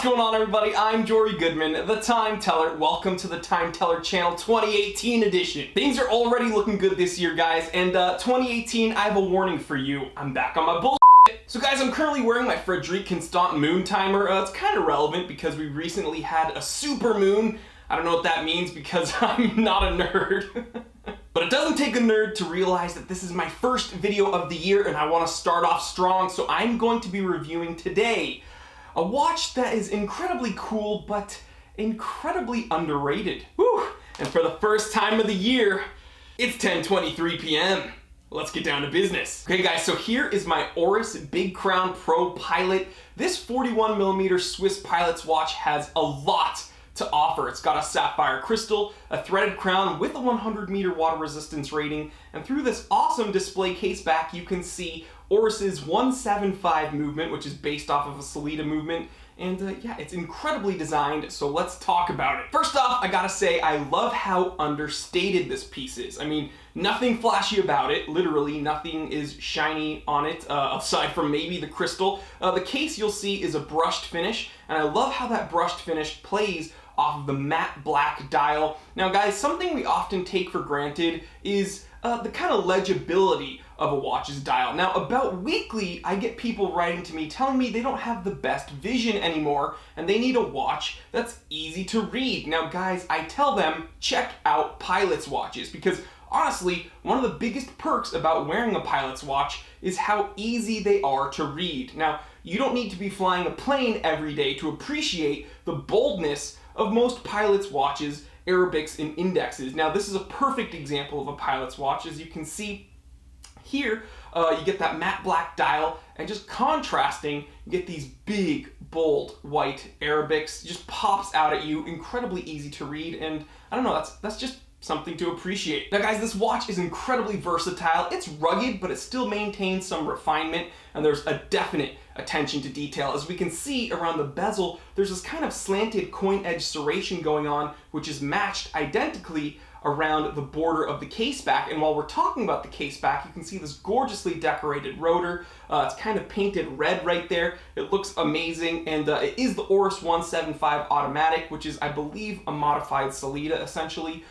going on, everybody? I'm Jory Goodman, the Time Teller. Welcome to the Time Teller channel 2018 edition. Things are already looking good this year, guys, and 2018, I have a warning for you. I'm back on my bull. So guys, I'm currently wearing my Frederic Constant moon timer. It's kind of relevant because we recently had a super moon. I don't know what that means because I'm not a nerd. But it doesn't take a nerd to realize that this is my first video of the year and I want to start off strong, so I'm going to be reviewing today a watch that is incredibly cool, but incredibly underrated. Woo! And for the first time of the year, it's 10:23 p.m. Let's get down to business. Okay guys, so here is my Oris Big Crown Pro Pilot. This 41mm Swiss Pilot's watch has a lot to offer. It's got a sapphire crystal, a threaded crown with a 100-meter water resistance rating, and through this awesome display case back, you can see Oris's 175 movement, which is based off of a Sellita movement, and yeah, it's incredibly designed, so let's talk about it. First off, I gotta say, I love how understated this piece is. I mean, nothing flashy about it, literally nothing is shiny on it, aside from maybe the crystal. The case you'll see is a brushed finish, and I love how that brushed finish plays off of the matte black dial. Now guys, something we often take for granted is the kind of legibility of a watch's dial. Now about weekly, I get people writing to me telling me they don't have the best vision anymore and they need a watch that's easy to read. Now guys, I tell them, check out Pilot's watches, because honestly, one of the biggest perks about wearing a Pilot's watch is how easy they are to read. Now, you don't need to be flying a plane every day to appreciate the boldness of most Pilot's watches, Arabics, and indexes. Now, this is a perfect example of a Pilot's watch. As you can see here, you get that matte black dial, and just contrasting, you get these big, bold, white Arabics. It just pops out at you, incredibly easy to read, and I don't know, that's just something to appreciate. Now guys, this watch is incredibly versatile. It's rugged, but it still maintains some refinement, and there's a definite attention to detail. As we can see around the bezel, there's this kind of slanted coin edge serration going on, which is matched identically around the border of the case back. And while we're talking about the case back, you can see this gorgeously decorated rotor. It's kind of painted red right there. It looks amazing, and it is the Oris 175 automatic, which is, I believe, a modified Sellita, essentially.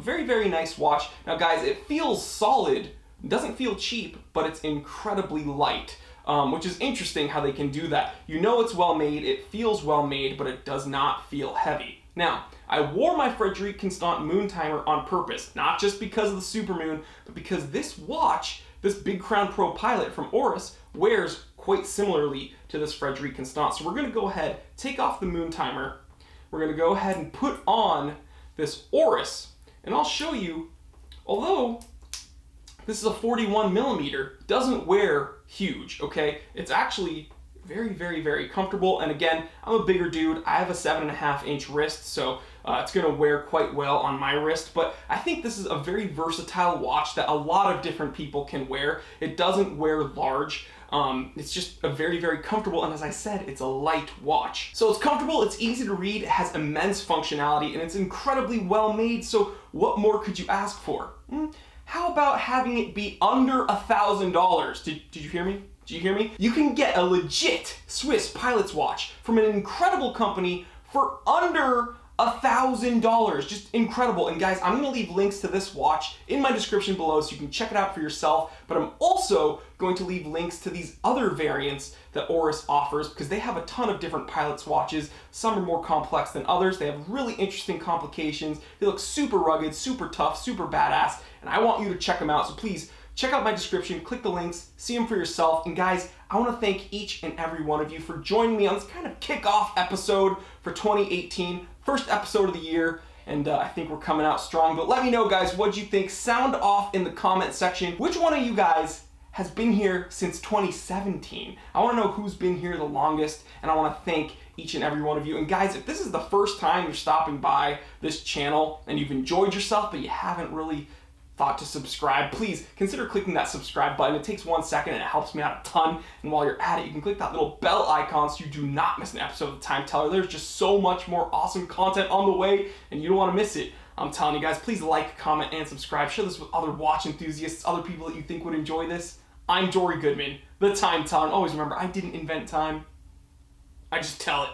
Very, very nice watch. Now guys, it feels solid, doesn't feel cheap, but it's incredibly light. Which is interesting how they can do that. You know it's well made, it feels well made, but it does not feel heavy. Now, I wore my Frederic Constant moon timer on purpose, not just because of the supermoon, but because this watch, this Big Crown Pro Pilot from Oris, wears quite similarly to this Frederic Constant. So we're gonna go ahead, take off the moon timer, we're gonna go ahead and put on this Oris, and I'll show you, although this is a 41mm, doesn't wear huge, okay? It's actually very, very, very comfortable. And again, I'm a bigger dude. I have a 7.5-inch wrist, so it's gonna wear quite well on my wrist. But I think this is a very versatile watch that a lot of different people can wear. It doesn't wear large. It's just a very, very comfortable, and as I said, it's a light watch. So it's comfortable, it's easy to read, it has immense functionality, and it's incredibly well made, so what more could you ask for? How about having it be under $1,000? Did you hear me? Did you hear me? You can get a legit Swiss Pilot's watch from an incredible company for under $1,000. Just incredible. And guys, I'm gonna leave links to this watch in my description below so you can check it out for yourself, but I'm also going to leave links to these other variants that Oris offers, because they have a ton of different Pilot's watches. Some are more complex than others. They have really interesting complications. They look super rugged, super tough, super badass, and I want you to check them out. So please, check out my description, click the links, see them for yourself. And guys, I want to thank each and every one of you for joining me on this kind of kickoff episode for 2018, first episode of the year, and I think we're coming out strong. But let me know, guys, what you think. Sound off in the comment section. Which one of you guys has been here since 2017? I want to know who's been here the longest, and I want to thank each and every one of you. And guys, if this is the first time you're stopping by this channel and you've enjoyed yourself, but you haven't really thought to subscribe, please consider clicking that subscribe button. It takes 1 second and it helps me out a ton. And while you're at it, you can click that little bell icon so you do not miss an episode of the Time Teller. There's just so much more awesome content on the way, and you don't want to miss it. I'm telling you guys, please like, comment, and subscribe. Share this with other watch enthusiasts, other people that you think would enjoy this. I'm Jory Goodman, the Time Teller. And always remember, I didn't invent time. I just tell it.